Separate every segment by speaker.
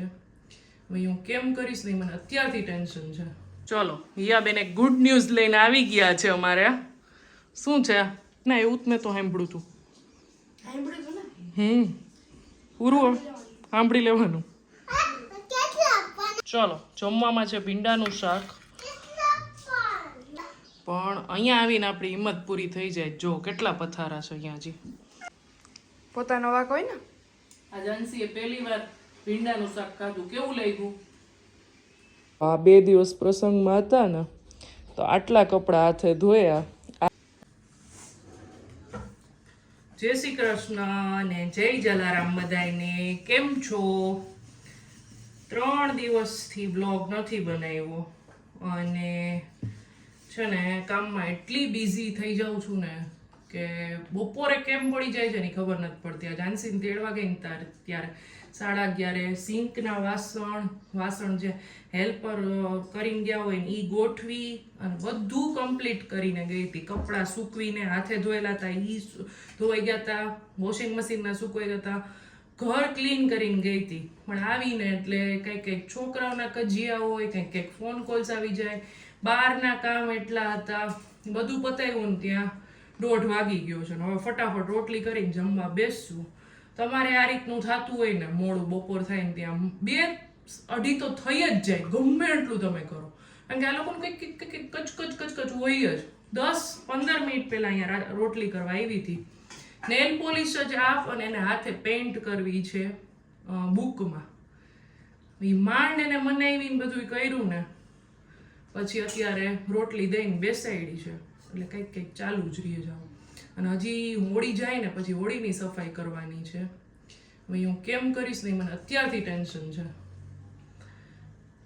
Speaker 1: હવે હું કેમ કરીશ નહીં, મને અત્યારથી ટેન્શન છે. ચલો હિયાબેન એક ગુડ ન્યૂઝ લઈને આવી ગયા છે અમારે. શું છે? ના એવું જ મેં તો સાંભળ્યું હતું. પૂરું સાંભળી લેવાનું. ચલો જમવામાં છે ભીંડાનું શાક. પણ અહીંયા આવીને આપણી હિંમત પૂરી થઈ જાય. જો કેટલા પથારા છે અહીંયા હજી.
Speaker 2: પોતાનો વાક હોય ને.
Speaker 1: આજે અંશીએ પહેલી વાર ભીંડાનું શાક ખાધું. કેવું લાગ્યું? આ 2 દિવસ પ્રસંગમાં હતા ને તો આટલા કપડા હાથે ધોયા. જય શ્રી કૃષ્ણ અને જય જલારામ બધાને. કેમ છો? 3 દિવસથી બ્લોગ નથી બનાવ્યો અને છે ને કામમાં એટલી બિઝી થઈ જાઉં છું ને કે બપોરે કેમ પડી જાય છે ને ખબર નથી પડતી. આ જાનસીને તેડવા ગઈ ને ત્યારે 11:30 સિંકના વાસણ જે હેલ્પર કરીને ગયા હોય ને એ ગોઠવી અને બધું કમ્પ્લીટ કરીને ગઈ હતી. કપડાં સૂકવીને હાથે ધોયેલા હતા એ ધોવાઈ ગયા હતા, વોશિંગ મશીનના સૂકવાઈ ગયા હતા, ઘર ક્લીન કરીને ગઈ હતી. પણ આવીને એટલે કંઈક છોકરાઓના કજિયા હોય, કંઈક ફોન કોલ્સ આવી જાય, બહારના કામ એટલા હતા. બધું પતાવ્યું ને ત્યાં 1:30 વાગી ગયો છે. હવે ફટાફટ રોટલી કરીને જમવા બેસશું. તમારે આ રીતનું થતું હોય ને મોડું બપોર થાય ને ત્યાં 2-2:30 તો થઈ જ જાય ગમે એટલું તમે કરો. કારણ કે આ લોકોનું કંઈક કચકચ હોય જ. 10-15 મિનિટ પહેલા અહીંયા રોટલી કરવા આવી હતી. નેલ પોલિશ જ આપ અને એને હાથે પેઇન્ટ કરવી છે બુકમાં. એ માંડ એને મનાવીને બધું કર્યું ને પછી અત્યારે રોટલી દઈને બેસાડી છે. એટલે કંઈક ચાલુ જ રહી જાવ. અને હજી હોળી જાય ને પછી હોળીની સફાઈ કરવાની છે. હવે હું કેમ કરીશ નહીં, મને અત્યારથી ટેન્શન છે.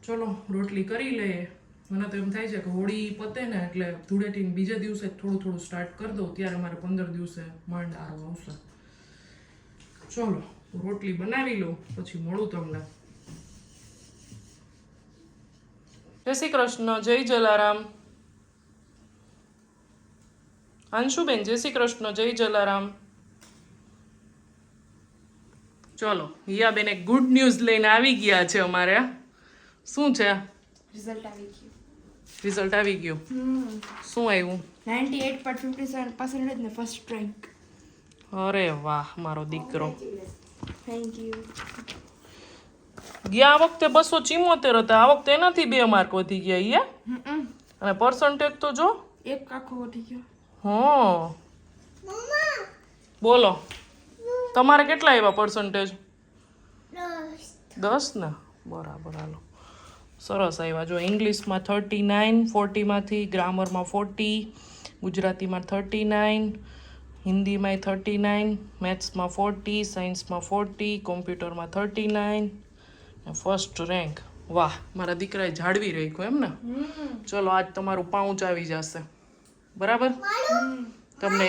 Speaker 1: ચલો રોટલી કરી લઈએ. મને તો એમ થાય છે કે હોળી પતે ને એટલે ધૂળેટીને બીજા દિવસે થોડું સ્ટાર્ટ કરી દઉં, ત્યારે મારે 15 દિવસે માંડ આરો આવશે. ચલો રોટલી બનાવી લઉં પછી મળું તમને. જય શ્રી કૃષ્ણ, જય જલારામ. અંશુબેન જય શ્રી કૃષ્ણ, જય જલારામ. ચલો હિયાબેન એક ગુડ ન્યૂઝ લઈને આવી ગયા છે અમારે. શું છે? રિઝલ્ટ આવી ગયું. શું આવ્યું?
Speaker 2: 98.57% ને ફર્સ્ટ રેન્ક.
Speaker 1: અરે વાહ મારો દીકરો.
Speaker 2: Thank you.
Speaker 1: ગયા વખતે 274 હતા, આ વખતે એનાથી 2 માર્ક વધી ગયા. અને પર્સન્ટેજ તો જો
Speaker 2: એક આખો વધી ગયો.
Speaker 1: હા બોલો તમારે કેટલા આવ્યા પર્સન્ટેજ? 10 ને? બરાબર. હાલો સરસ આવ્યા. જો ઇંગ્લિશમાં 39, 40માંથી, ગ્રામરમાં 40, ગુજરાતીમાં 39, હિન્દીમાં 39, મેથ્સમાં 40, સાયન્સમાં 40, કોમ્પ્યુટરમાં 39, ફર્સ્ટ રેન્ક. વાહ મારા દીકરાએ જાળવી રાખ્યું એમ ને. ચલો આજ તમારું પાઉચ આવી જશે. બરાબર? તમને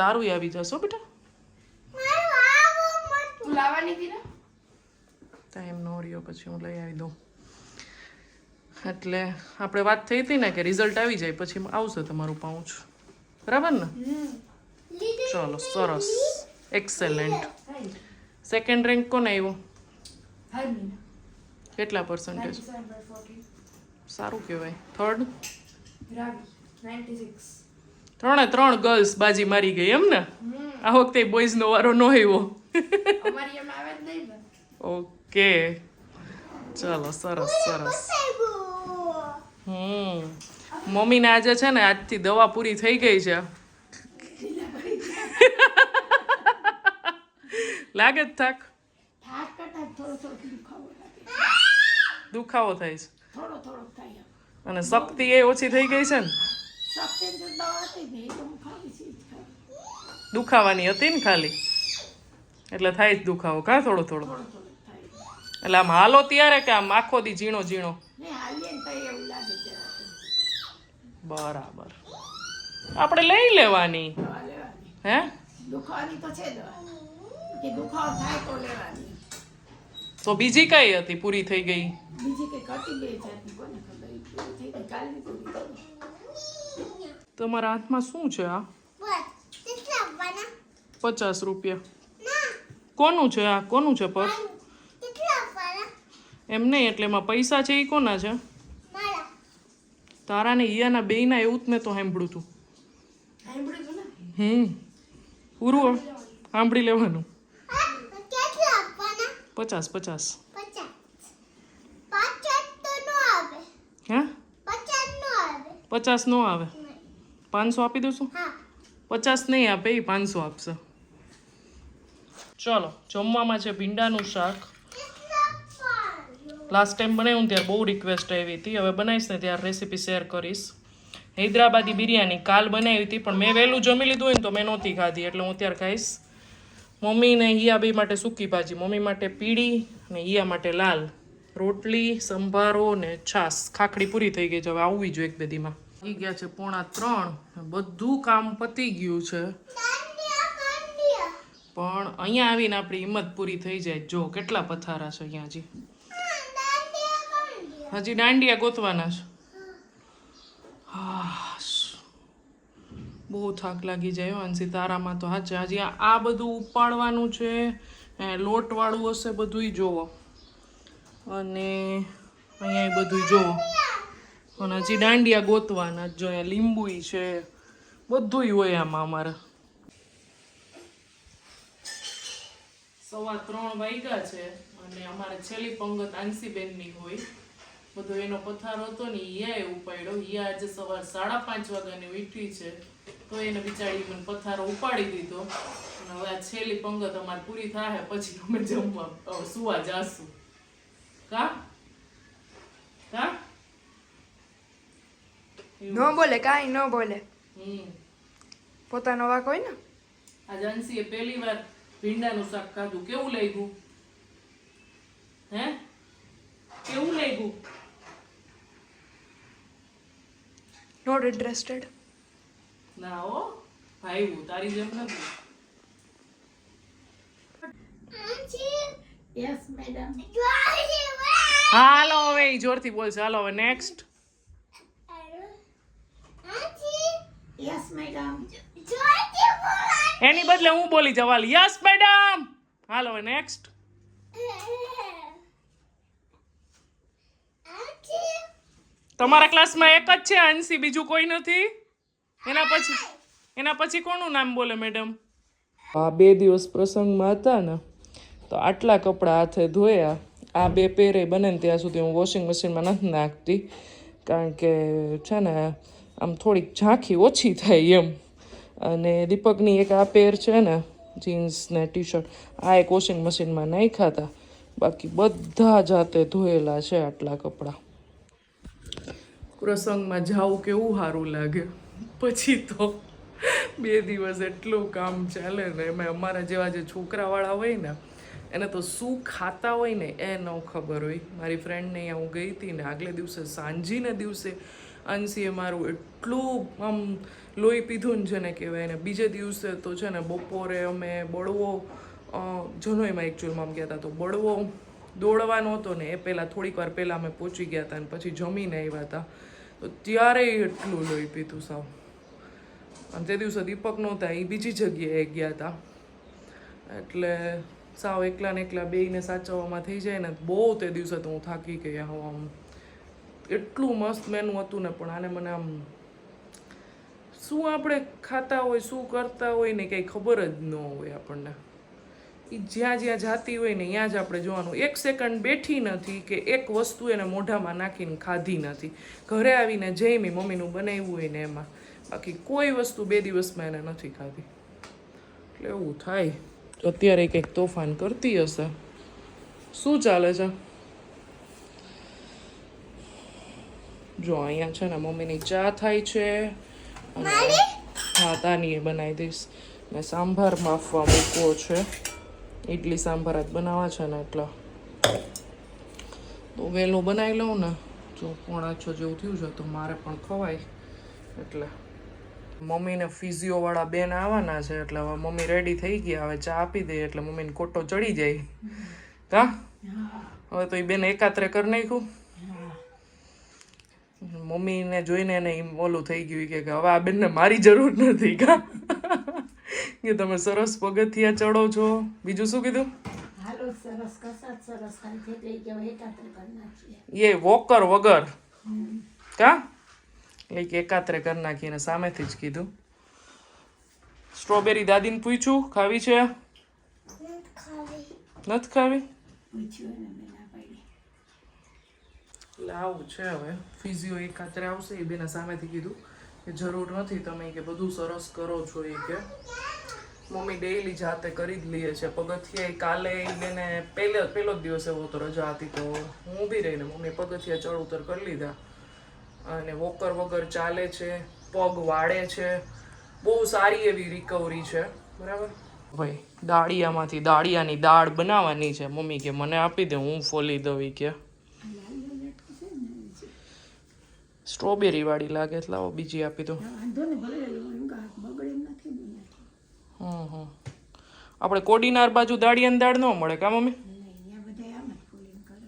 Speaker 1: તારું આવી જશો બેટા. ટાઈમ નો રહ્યો પછી હું લઈ આવી દઉં. એટલે આપણે વાત થઈ હતી ને કે રિઝલ્ટ આવી જાય પછી આવશે તમારું પાઉચ. બરાબર ને? ચલો સરસ, એક્સેલન્ટ. સેકન્ડ રેન્ક કોને આવ્યો? કેટલા પર્સન્ટેજ? સારું કહેવાય. થર્ડ? 3 ગર્લ્સ બાજી મારી ગઈ એમ ને. આ વખતે બોયઝ નો વારો ન આવ્યો. ઓકે ચલો સરસ. મમ્મીને આજે છે ને આજથી દવા પૂરી થઈ ગઈ છે. લાગે જ થાક? દુખાવો થાય છે અને શક્તિ એ ઓછી થઈ ગઈ છે ને. દુખાવાની હતી ને ખાલી એટલે થાય જ દુખાવો. કા થોડો એટલે આમ હાલો ત્યારે કે આમ આખો દી ઝીણો. બરાબર આપણે લઈ લેવાની. હે તો બીજી કઈ હતી પૂરી થઈ ગઈ? તમારા હાથમાં શું છે? આ 50 રૂપિયા કોનું છે? આ કોનું છે પર્સ? એમ નહીં, એટલે એમાં પૈસા છે એ કોના છે? તારા ને ઈયાના બેયના, એવું જ મેં તો સાંભળ્યું હતું. પૂરું સાંભળી લેવાનું. 50 હે 50 નો આવે, 500 આપી દઉં. 50 નહીં આપે, એ 500 આપશે. ચલો, જમવામાં છે ભીંડાનું શાક. લાસ્ટ ટાઈમ બનાવ્યું ત્યારે બહુ રિક્વેસ્ટ આવી હતી, હવે બનાવીશ ને ત્યારે રેસીપી શેર કરીશ. હૈદરાબાદી બિરયાની કાલ બનાવી હતી, પણ મેં વહેલું જમી લીધું હોય ને તો મેં નહોતી ખાધી, એટલે હું અત્યારે ખાઈશ. મમ્મી ને હિયા બે માટે સૂકી ભાજી, મમ્મી માટે પીળી ને હિયા માટે લાલ. રોટલી, સંભારો ને છાસ. ખાખડી પૂરી થઈ ગઈ છે, હવે આવવી જોઈએ એક બેદીમાં. થઈ ગયા છે 2:45, બધું કામ પતી ગયું છે, પણ અહીંયા આવીને આપણી હિંમત પૂરી થઈ જાય. જો કેટલા પથારા છે અહીંયા. હજી દાંડિયા ગોતવાના છે. બહુ થાક લાગી જાય અંશી, તારામાં તો હાચે. હજી આ બધું ઉપાડવાનું છે, લોટવાળું હશે બધુંય જોવો, અને અહીંયા બધું જોવો, અને હજી દાંડિયા ગોતવાના જો. અહીંયા લીંબુય છે, બધુંય હોય આમાં અમારે. 3:15 વાગ્યા છે, અને અમારે છેલ્લી પંગત આંસીબેનની હોય. બધો એનો પથારો હતો ને હિયાએ ઉપાડ્યો. હિયા આજે સવાર 5:30 વાગ્યાની ઉઠી છે, તો એને બિચારી મને પથારો ઉપાડી દીધો. અને હવે આ છેલ્લી પંગત અમારે પૂરી થાય પછી અમે જમવા સુવા જાશું. કા
Speaker 2: ન બોલે, કાંઈ ન બોલે. પોતાનો વાક હોય ને.
Speaker 1: આજે અંશીએ પહેલી વાર ભીંડાનું શાક ખાધું. કેવું લાગ્યું? હે, કેવું લાગ્યું?
Speaker 2: Not interested.
Speaker 1: ના હો ભાઈ, તારી જેમ નથી.
Speaker 3: Yes madam.
Speaker 1: હાલો હવે ઈ જોરથી બોલશે. હાલો હવે નેક્સ્ટ.
Speaker 3: Yes madam.
Speaker 1: એની બદલે હું બોલી જવાલ. Yes madam. હાલો હવે નેક્સ્ટ. તમારા ક્લાસમાં એક જ છે અંશી, બીજું કોઈ નથી? એના પછી કોનું નામ બોલે મેડમ? આ 2 દિવસ પ્રસંગમાં હતા ને, તો આટલા કપડાં હાથે ધોયા. આ 2 પેરે બને ને ત્યાં સુધી હું વોશિંગ મશીનમાં નથી નાખતી, કારણ કે છે ને આમ થોડીક ઝાંખી ઓછી થાય એમ. અને દીપકની એક આ પેર છે ને, જીન્સ ને ટી શર્ટ, આ એક વોશિંગ મશીનમાં નાખ્યા હતા. બાકી બધા જાતે ધોયેલા છે આટલા કપડાં. પ્રસંગમાં જાવું કેવું સારું લાગે, પછી તો 2 દિવસ એટલું કામ ચાલે ને. એમાં અમારા જેવા જે છોકરાવાળા હોય ને, એને તો શું ખાતા હોય ને એ ન ખબર હોય. મારી ફ્રેન્ડને અહીંયા હું ગઈ હતી ને, આગલે દિવસે સાંજીને દિવસે અંશીએ મારું એટલું આમ લોહી પીધું ને છે ને કહેવાય ને. બીજે દિવસે તો છે ને બપોરે અમે બળવો જનોઈમાં એકચ્યુઅલમાં ગયા હતા, તો બળવો દોડવાનો હતો ને એ પહેલાં થોડીક વાર પહેલાં અમે પહોંચી ગયા હતા, અને પછી જમીને આવ્યા હતા, તો ત્યારે એટલું લોહી પીધું સાવ. અને તે દિવસે દીપક નહોતા, એ બીજી જગ્યાએ ગયા હતા, એટલે સાવ એકલા ને એકલા બેયને સાચવવામાં થઈ જાય ને. બહુ તે દિવસે તો હું થાકી ગઈ. આમ એટલું મસ્ત મેનુ હતું ને, પણ આને મને આમ શું આપણે ખાતા હોય, શું કરતા હોય ને કંઈ ખબર જ ન હોય આપણને. એ જ્યાં જ્યાં જાતી હોય ને ત્યાં જ આપણે જોવાનું. 1 સેકન્ડ બેઠી નથી કે એક વસ્તુ એને મોઢામાં નાખીને ખાધી નથી. ઘરે આવીને જમી મમ્મીનું બનાવ્યું હોય ને એમાં, બાકી કોઈ વસ્તુ 2 દિવસમાં એને નથી ખાધી. એટલે એવું થાય. અત્યારે કંઈક તોફાન કરતી હશે. શું ચાલે છે? જો અહીંયા છે ને મમ્મીની ચા થાય છે, અને હા તાનીએ બનાવી દઈશ. ને સાંભાર માફવા મૂકવો છે, ઇડલી સાંભાર જ બનાવવા છે ને, એટલે તો વહેલું બનાવી લઉં ને. જો 5:45 જેવું થયું છે, તો મારે પણ ખવાય. એટલે મમ્મીને ફિઝિયોવાળા બેન આવવાના છે, એટલે હવે મમ્મી રેડી થઈ ગયા. હવે ચા આપી દઈએ એટલે મમ્મીને કોટો ચડી જાય. કા હવે તો એ બેન એકાત્રે કરી નાખ્યું. મમ્મીને જોઈને એને ઓલું થઈ ગયું કે હવે આ બેનને મારી જરૂર નથી. કા કે તમે સરસ પગથિયા ચડો છો. બીજું શું કીધું?
Speaker 3: હાલો સરસ કસરત સરસ ખાલી થઈ ગઈ કે હવે એકાત્ર કરી નાખીએ.
Speaker 1: એ વોકર વગર કા એક એકાત્રે કરી નાખીને સામેથી જ કીધું. સ્ટ્રોબેરી દાદીને પૂછ્યું ખાવી છે નથી ખાવી
Speaker 3: પૂછ્યું એને મેં ના પાડી.
Speaker 1: એટલે આવું છે. હવે ફિઝિયો એકાત્રે આવશે એ બેને સામેથી કીધું કે જરૂર નથી તમે કે બધું સરસ કરો છો એ કે મમ્મી ડેઈલી જાતે કરી જ લઈએ છે. પગથિયા કાલે એને પહેલો જ દિવસ એવો તો રજા હતી તો હું ઊભી રહીને મમ્મી પગથિયા ચડ ઉતર કરી લીધા અને વોકર વગર ચાલે છે, પગ વાળે છે, બહુ સારી એવી રિકવરી છે. બરાબર ભાઈ દાળિયામાંથી દાળિયાની દાળ બનાવવાની છે. મમ્મી કે મને આપી દે હું ફોલી દઉં ઈ કે સ્ટ્રોબેરી વાળી લાગે એટલે આવો બીજી આપી દો.
Speaker 3: વાંધો ને ભલે બગડે એમ નથી ને.
Speaker 1: આપણે કોડીનાર બાજુ દાળિયાની દાળ ન મળે કા મમ્મી?
Speaker 3: અહીંયા બધા આમ જ ફોલિંગ કરે.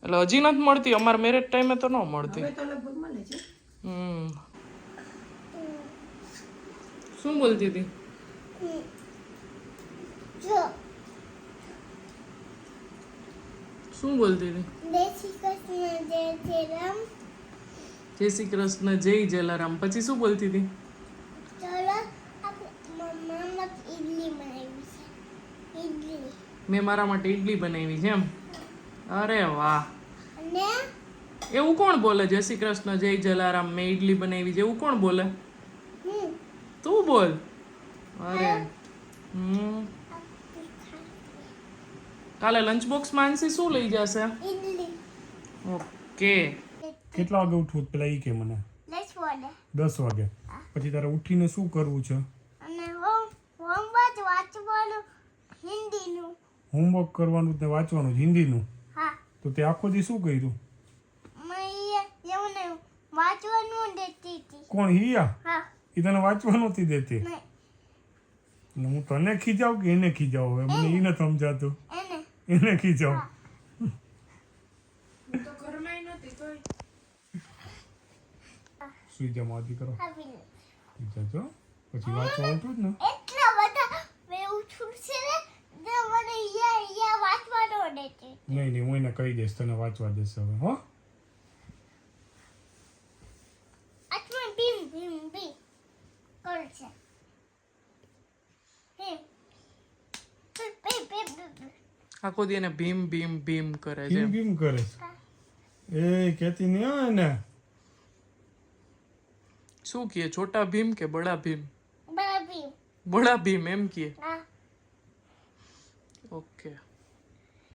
Speaker 1: એટલે હજી નથી મળતી. અમારા મેરેજ ટાઈમે તો ન મળતી.
Speaker 3: હવે તો લગભગ મળે છે.
Speaker 1: શું બોલતી હતી? શું બોલતી હતી? જય શ્રી કૃષ્ણ જય જલારામ. પછી શું બોલતી હતી? મેં મારા માટે ઈડલી બનાવી છે એમ? અરે વાહ. એવું કોણ બોલે જય શ્રી કૃષ્ણ જય જલારામ મેં ઈડલી બનાવી છે એવું કોણ બોલે? તું બોલ. અરે કાલે લંચ બોક્સ માનસી શું લઈ જશે? ઓકે.
Speaker 4: કેટલા વાગે ઉઠવું પેલા ઈ કે મને? 10 વાગે. પછી તારે ઉઠીને શું કરવું છે? હોમવર્ક કરવાનું ને વાંચવાનું હિન્દીનું. તો તે આખો દી શું કર્યું? કોણ હિયા? એ તને વાંચવા નહોતી દેતી. હું તને ખીજાવ કે એને ખીજાવ? હવે મને ઈ નથી સમજાતું. એને ખીજાવ. સુઈ જા માદી કરો. ખીજાજો પછી વાંચવા આવતું જ ને. નહીં હું એને કહી દઈશ તને વાંચવા દેશે હવે. હો
Speaker 1: આખો દી એને ભીમ ભીમ ભીમ કરે છે.
Speaker 4: કેમ કેમ કરે છે? એ કહેતી નહીં હો એને.
Speaker 1: શું કહે? છોટા ભીમ કે બડા ભીમ? બડા ભીમ એમ કહે. ઓકે.